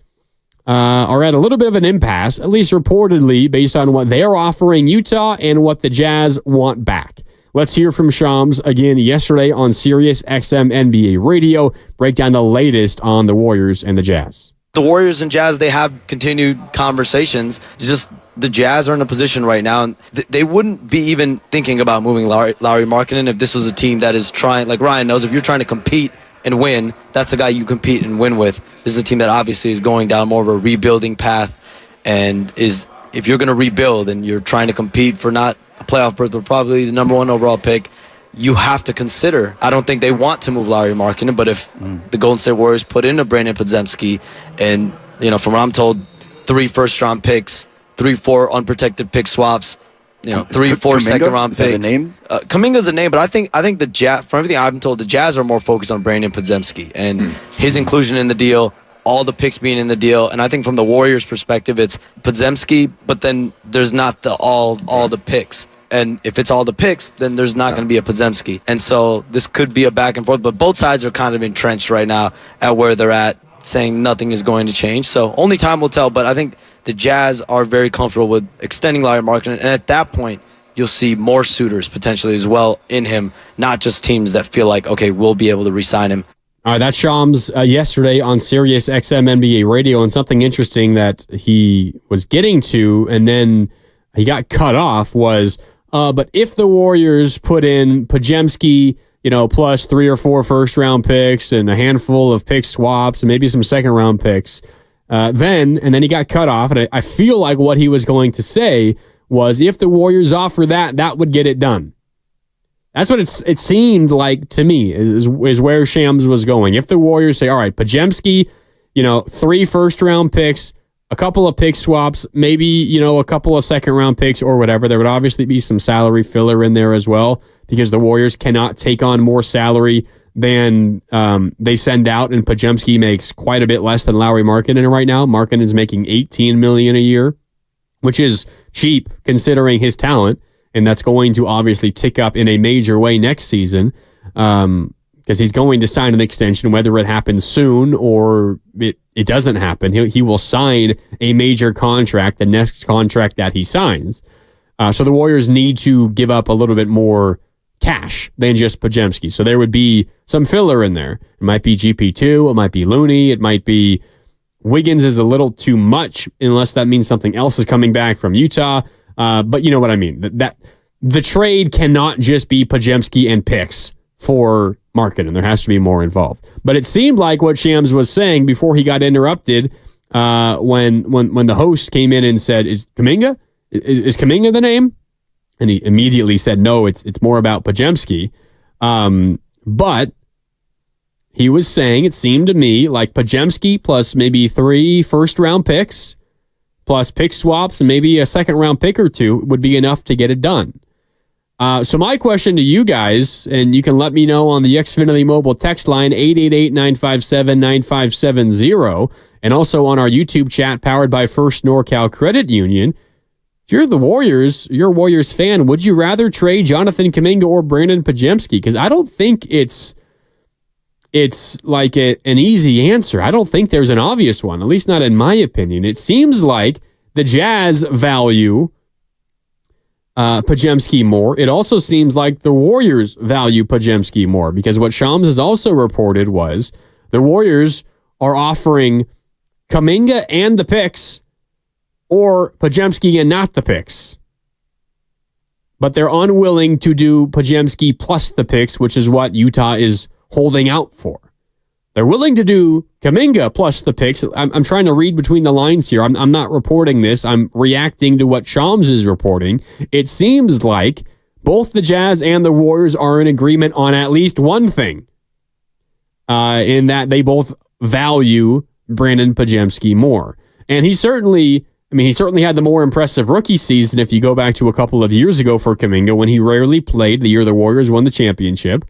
are at a little bit of an impasse, at least reportedly, based on what they're offering Utah and what the Jazz want back. Let's hear from Shams again yesterday on Sirius XM NBA Radio. Break down the latest on the Warriors and the Jazz. The Warriors and Jazz, they have continued conversations. It's just the Jazz are in a position right now, and they wouldn't be even thinking about moving Lauri Markkanen if this was a team that is trying, like Ryan knows, if you're trying to compete and win, that's a guy you compete and win with. This is a team that obviously is going down more of a rebuilding path, and if you're going to rebuild and you're trying to compete for not a playoff berth, but probably the number 1 overall pick. You have to consider, I don't think they want to move Lauri Markkanen, but if the Golden State Warriors put in a Brandon Podziemski and, from what I'm told, 3 first-round picks, 3-4 unprotected pick swaps, 3-4 second-round picks. Is that a name? Kuminga's a name, but I think the Jazz, from everything I've been told, the Jazz are more focused on Brandon Podziemski and his inclusion in the deal, all the picks being in the deal. And I think from the Warriors' perspective, it's Podziemski, but then there's not all the picks. And if it's all the picks, then there's not going to be a Podziemski. And so this could be a back and forth, but both sides are kind of entrenched right now at where they're at, saying nothing is going to change. So only time will tell, but I think the Jazz are very comfortable with extending Lauri Markkanen. And at that point, you'll see more suitors potentially as well in him, not just teams that feel like, okay, we'll be able to re-sign him. All right, that's Shams yesterday on Sirius XM NBA Radio, and something interesting that he was getting to, and then he got cut off was, but if the Warriors put in Podziemski, plus 3 or 4 first-round picks and a handful of pick swaps and maybe some second-round picks, then he got cut off, and I feel like what he was going to say was if the Warriors offer that would get it done. That's what it seemed like to me is where Shams was going. If the Warriors say, all right, Podziemski, 3 first-round picks, a couple of pick swaps, maybe, a couple of second-round picks or whatever, there would obviously be some salary filler in there as well because the Warriors cannot take on more salary than they send out, and Podziemski makes quite a bit less than Lauri Markkanen right now. Markkanen is making $18 million a year, which is cheap considering his talent. And that's going to obviously tick up in a major way next season because he's going to sign an extension, whether it happens soon or it doesn't happen. He will sign a major contract, the next contract that he signs. So the Warriors need to give up a little bit more cash than just Podziemski. So there would be some filler in there. It might be GP2, it might be Looney, it might be Wiggins is a little too much unless that means something else is coming back from Utah. But you know what I mean. That the trade cannot just be Podziemski and picks for Markkanen. There has to be more involved. But it seemed like what Shams was saying before he got interrupted when the host came in and said, "Is Kuminga? Is Kuminga the name?" And he immediately said, "No, it's more about Podziemski." But he was saying it seemed to me like Podziemski plus maybe 3 first-round picks plus pick swaps and maybe a second-round pick or 2 would be enough to get it done. So my question to you guys, and you can let me know on the Xfinity mobile text line, 888-957-9570, and also on our YouTube chat powered by First NorCal Credit Union. If you're the Warriors, you're a Warriors fan, would you rather trade Jonathan Kuminga or Brandon Podziemski? Because I don't think it's like an easy answer. I don't think there's an obvious one, at least not in my opinion. It seems like the Jazz value Podziemski more. It also seems like the Warriors value Podziemski more because what Shams has also reported was the Warriors are offering Kuminga and the picks or Podziemski and not the picks. But they're unwilling to do Podziemski plus the picks, which is what Utah is holding out for. They're willing to do Kuminga plus the picks. I'm trying to read between the lines here. I'm not reporting this. I'm reacting to what Shams is reporting. It seems like both the Jazz and the Warriors are in agreement on at least one thing, in that they both value Brandon Podziemski more. And he certainly had the more impressive rookie season if you go back to a couple of years ago for Kuminga when he rarely played the year the Warriors won the championship.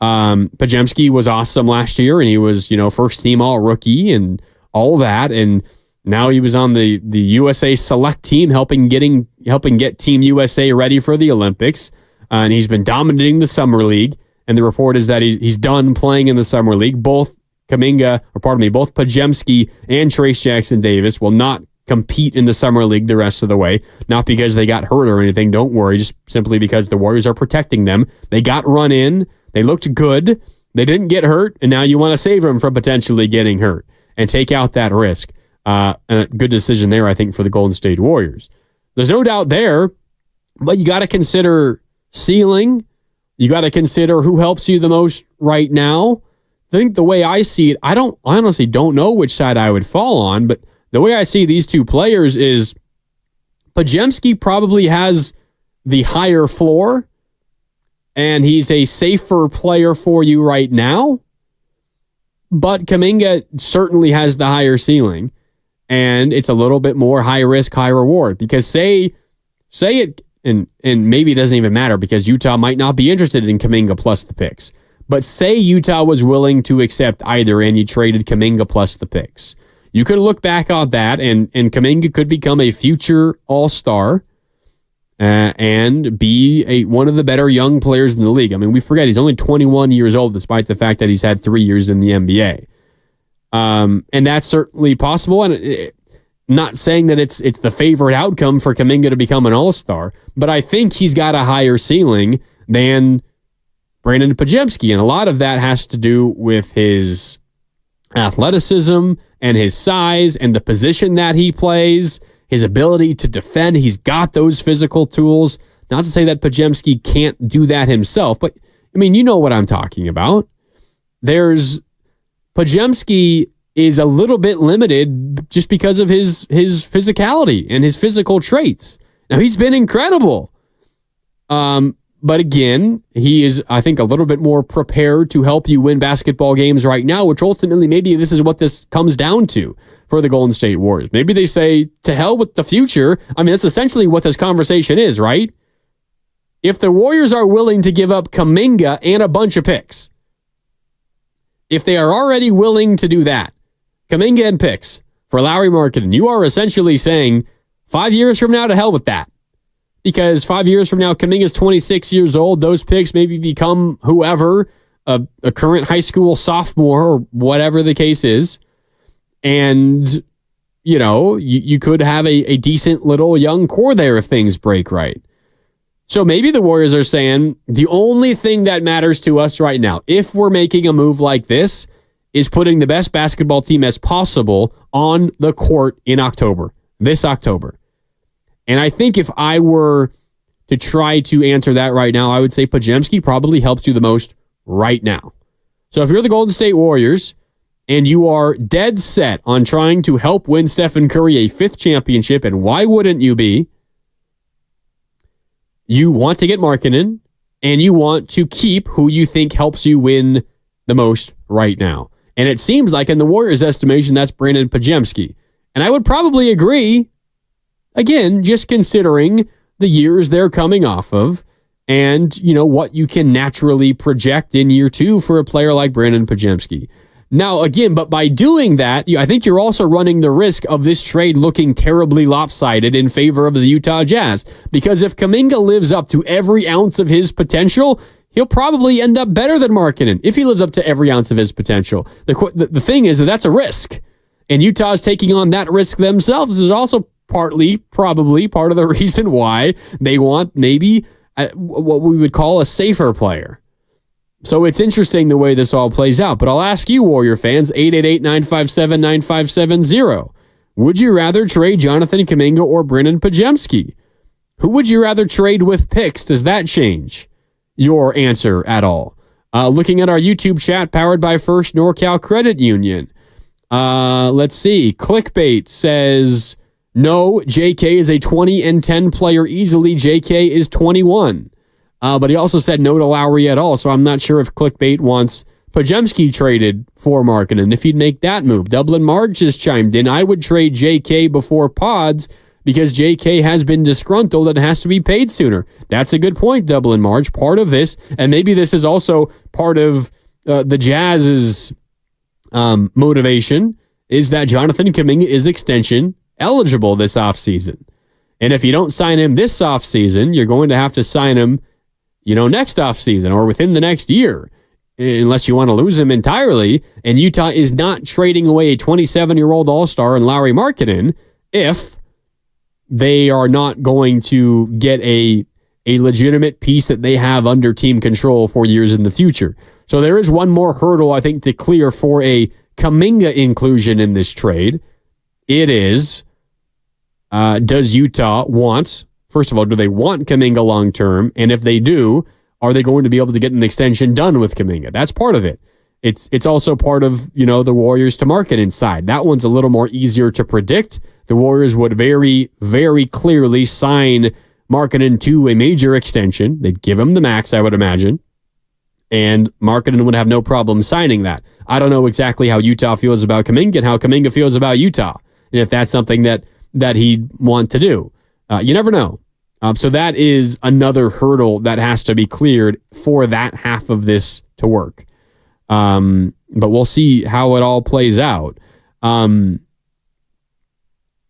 Podziemski was awesome last year, and he was, first team all rookie and all that. And now he was on the USA select team, helping get Team USA ready for the Olympics. And he's been dominating the summer league. And the report is that he's done playing in the summer league. Both Podziemski and Trace Jackson Davis will not compete in the summer league the rest of the way. Not because they got hurt or anything. Don't worry. Just simply because the Warriors are protecting them. They got run in. They looked good. They didn't get hurt, and now you want to save them from potentially getting hurt and take out that risk. And a good decision there, I think, for the Golden State Warriors. There's no doubt there, but you got to consider ceiling. You got to consider who helps you the most right now. I think the way I see it, I honestly don't know which side I would fall on, but the way I see these two players is Podziemski probably has the higher floor, and he's a safer player for you right now. But Kuminga certainly has the higher ceiling, and it's a little bit more high risk, high reward. Because say it, and maybe it doesn't even matter because Utah might not be interested in Kuminga plus the picks. But say Utah was willing to accept either and you traded Kuminga plus the picks. You could look back on that, and Kuminga could become a future all-star and be one of the better young players in the league. I mean, we forget he's only 21 years old, despite the fact that he's had 3 years in the NBA. And that's certainly possible. And not saying that it's the favorite outcome for Kuminga to become an all-star, but I think he's got a higher ceiling than Brandon Pajemski. And a lot of that has to do with his athleticism and his size and the position that he plays, his ability to defend. He's got those physical tools. Not to say that Pajemski can't do that himself, but I mean, you know what I'm talking about. Pajemski is a little bit limited just because of his physicality and his physical traits. Now, he's been incredible. But again, he is, I think, a little bit more prepared to help you win basketball games right now, which ultimately maybe this is what this comes down to for the Golden State Warriors. Maybe they say, to hell with the future. I mean, that's essentially what this conversation is, right? If the Warriors are willing to give up Kuminga and a bunch of picks, if they are already willing to do that, Kuminga and picks for Lauri Markkanen, you are essentially saying 5 years from now, to hell with that. Because 5 years from now, Kuminga's 26 years old. Those picks maybe become whoever, a current high school sophomore or whatever the case is. And, you could have a decent little young core there if things break right. So maybe the Warriors are saying the only thing that matters to us right now, if we're making a move like this, is putting the best basketball team as possible on the court in October, this October. And I think if I were to try to answer that right now, I would say Pajemski probably helps you the most right now. So if you're the Golden State Warriors and you are dead set on trying to help win Stephen Curry a 5th championship, and why wouldn't you be? You want to get Markkanen, and you want to keep who you think helps you win the most right now. And it seems like in the Warriors' estimation, that's Brandon Pajemski. And I would probably agree. Again, just considering the years they're coming off of and, what you can naturally project in year 2 for a player like Brandon Pajemski. Now, again, but by doing that, I think you're also running the risk of this trade looking terribly lopsided in favor of the Utah Jazz. Because if Kuminga lives up to every ounce of his potential, he'll probably end up better than Markkanen if he lives up to every ounce of his potential. The thing is that's a risk. And Utah's taking on that risk themselves. This is also probably part of the reason why they want maybe what we would call a safer player. So it's interesting the way this all plays out. But I'll ask you, Warrior fans, 888-957-9570. Would you rather trade Jonathan Kuminga or Brandon Pajemski? Who would you rather trade with picks? Does that change your answer at all? Looking at our YouTube chat powered by First NorCal Credit Union. Let's see. Clickbait says, no, JK is a 20-10 player easily. JK is 21. But he also said no to Lowry at all, so I'm not sure if Clickbait wants Pajemski traded for Markkanen, if he'd make that move. Dublin Marge has chimed in. I would trade JK before Pods because JK has been disgruntled and has to be paid sooner. That's a good point, Dublin Marge. Part of this, and maybe this is also part of the Jazz's motivation, is that Jonathan Kuminga is extension eligible this offseason. And if you don't sign him this offseason, you're going to have to sign him next offseason or within the next year, unless you want to lose him entirely. And Utah is not trading away a 27-year-old all-star in Lauri Markkanen if they are not going to get a legitimate piece that they have under team control for years in the future. So there is one more hurdle, I think, to clear for a Kuminga inclusion in this trade. It is, does Utah want... First of all, do they want Kuminga long-term? And if they do, are they going to be able to get an extension done with Kuminga? That's part of it. It's also part of, the Warriors to market inside. That one's a little more easier to predict. The Warriors would very, very clearly sign Markkanen to a major extension. They'd give him the max, I would imagine. And Markkanen would have no problem signing that. I don't know exactly how Utah feels about Kuminga and how Kuminga feels about Utah. And if that's something that he'd want to do. You never know. So that is another hurdle that has to be cleared for that half of this to work. But we'll see how it all plays out.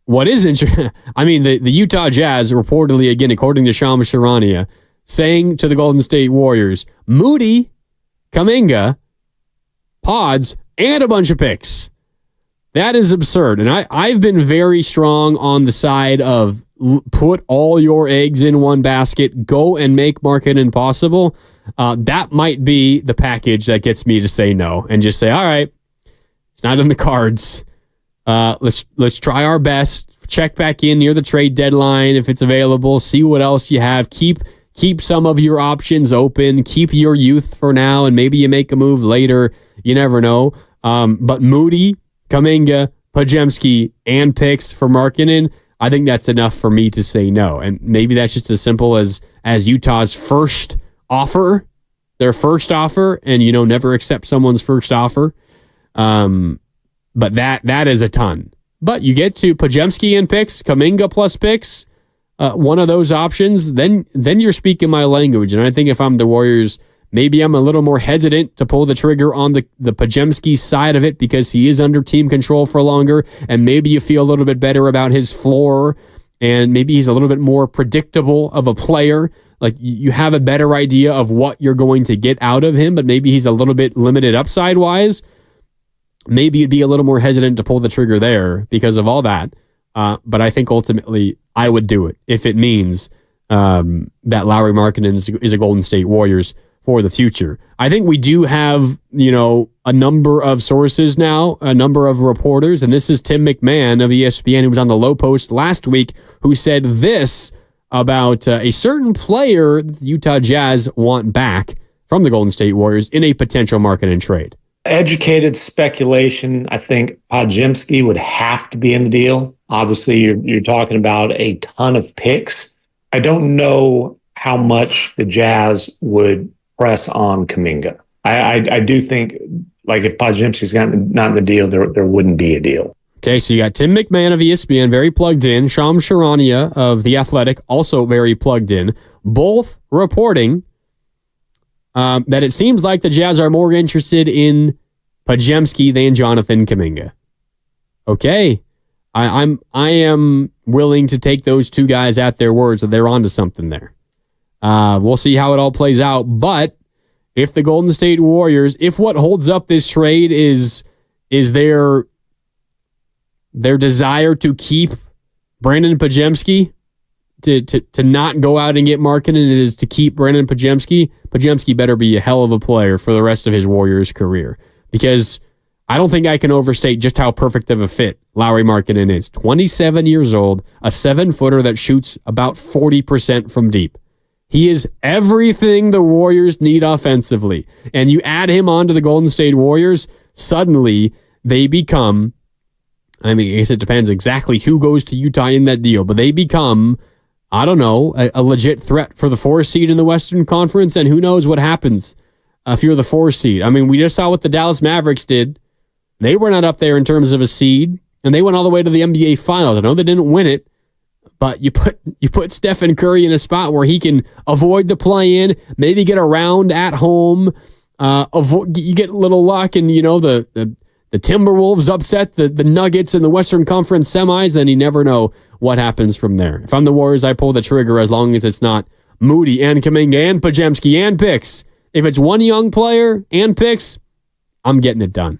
What is interesting, I mean, the Utah Jazz reportedly, again, according to Shams Charania, saying to the Golden State Warriors, Moody, Kuminga, Pods, and a bunch of picks. That is absurd. And I've been very strong on the side of put all your eggs in one basket, go and make Markkanen possible. That might be the package that gets me to say no and just say, all right, it's not in the cards. Let's try our best. Check back in near the trade deadline if it's available. See what else you have. Keep some of your options open. Keep your youth for now, and maybe you make a move later. You never know. But Moody, Kuminga, Podziemski, and picks for Markkanen, I think that's enough for me to say no. And maybe that's just as simple as Utah's first offer, their first offer, and never accept someone's first offer. But that is a ton. But you get to Podziemski and picks, Kuminga plus picks, one of those options, then you're speaking my language. And I think if I'm the Warriors, maybe I'm a little more hesitant to pull the trigger on the Podziemski side of it because he is under team control for longer, and maybe you feel a little bit better about his floor, and maybe he's a little bit more predictable of a player. Like you have a better idea of what you're going to get out of him, but maybe he's a little bit limited upside-wise. Maybe you'd be a little more hesitant to pull the trigger there because of all that. But I think ultimately I would do it if it means that Lauri Markkanen is a Golden State Warriors for the future. I think we do have, a number of sources now, a number of reporters, and this is Tim McMahon of ESPN, who was on the Low Post last week, who said this about a certain player the Utah Jazz want back from the Golden State Warriors in a potential Markkanen trade. Educated speculation, I think Podziemski would have to be in the deal. Obviously, you're talking about a ton of picks. I don't know how much the Jazz would press on Kuminga. I do think, like, if Podziemski's not in the deal, there wouldn't be a deal. Okay, so you got Tim McMahon of ESPN, very plugged in. Shams Charania of The Athletic, also very plugged in. Both reporting that it seems like the Jazz are more interested in Podziemski than Jonathan Kuminga. Okay, I am willing to take those two guys at their words that they're onto something there. We'll see how it all plays out. But if the Golden State Warriors, if what holds up this trade is their desire to keep Brandon Podziemski, to not go out and get Markkanen, it is to keep Brandon Podziemski. Podziemski better be a hell of a player for the rest of his Warriors career, because I don't think I can overstate just how perfect of a fit Lauri Markkanen is. 27 years old, a 7-footer that shoots about 40% from deep. He is everything the Warriors need offensively. And you add him onto the Golden State Warriors, suddenly they become, I guess it depends exactly who goes to Utah in that deal, but they become, I don't know, a legit threat for the 4 seed in the Western Conference, and who knows what happens if you're the 4 seed. We just saw what the Dallas Mavericks did. They were not up there in terms of a seed, and they went all the way to the NBA Finals. I know they didn't win it, but you put Stephen Curry in a spot where he can avoid the play-in, maybe get around at home, you get a little luck, and the Timberwolves upset the Nuggets in the Western Conference semis, then you never know what happens from there. If I'm the Warriors, I pull the trigger as long as it's not Moody and Kuminga and Podziemski and picks. If it's one young player and picks, I'm getting it done.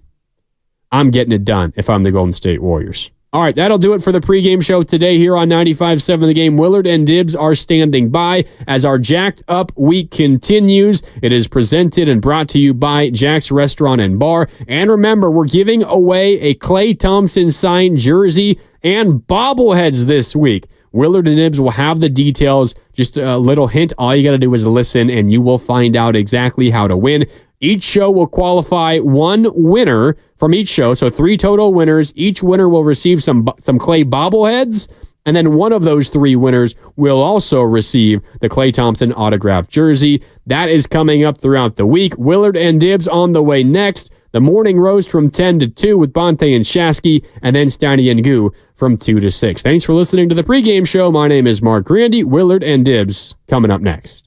I'm getting it done if I'm the Golden State Warriors. All right, that'll do it for the pregame show today here on 95.7 The Game. Willard and Dibbs are standing by as our Jacked Up week continues. It is presented and brought to you by Jack's Restaurant and Bar. And remember, we're giving away a Klay Thompson signed jersey and bobbleheads this week. Willard and Dibbs will have the details. Just a little hint, all you got to do is listen, and you will find out exactly how to win. Each show will qualify one winner from each show, so 3 total winners. Each winner will receive some Klay bobbleheads, And then one of those 3 winners will also receive the Klay Thompson autographed jersey. That is coming up throughout the week. Willard and Dibs on the way next. The morning roast from 10 to 2 with Bonte and Shasky, and then Steiny and Goo from 2 to 6. Thanks for listening to the pregame show. My name is Marc Grandi. Willard and Dibs coming up next.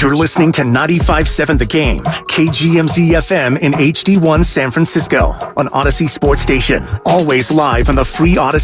You're listening to 95.7 The Game, KGMZ FM in HD1 San Francisco on Odyssey Sports Station. Always live on the free Odyssey